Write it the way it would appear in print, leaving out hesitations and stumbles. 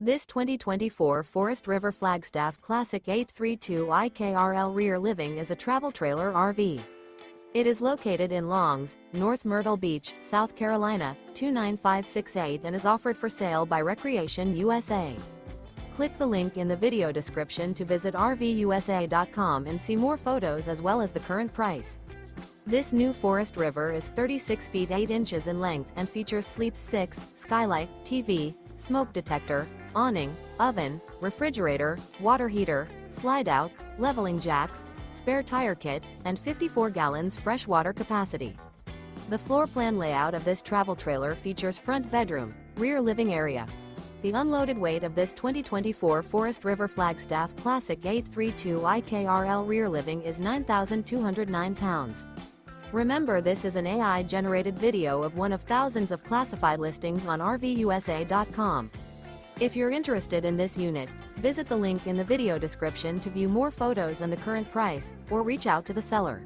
This 2024 Forest River Flagstaff Classic 832 IKRL rear living is a travel trailer RV. It is located in Longs, North Myrtle Beach, South Carolina, 29568 and is offered for sale by Recreation USA. Click the link in the video description to visit RVUSA.com and see more photos as well as the current price. This new Forest River is 36 feet 8 inches in length and features Sleeps 6, Skylight, TV, smoke detector, awning, oven, refrigerator, water heater, slide-out, leveling jacks, spare tire kit, and 54 gallons fresh water capacity. The floor plan layout of this travel trailer features front bedroom, rear living area. The unloaded weight of this 2024 Forest River Flagstaff Classic 832 IKRL rear living is 9,209 pounds. Remember, this is an AI-generated video of one of thousands of classified listings on RVUSA.com. If you're interested in this unit, visit the link in the video description to view more photos and the current price, or reach out to the seller.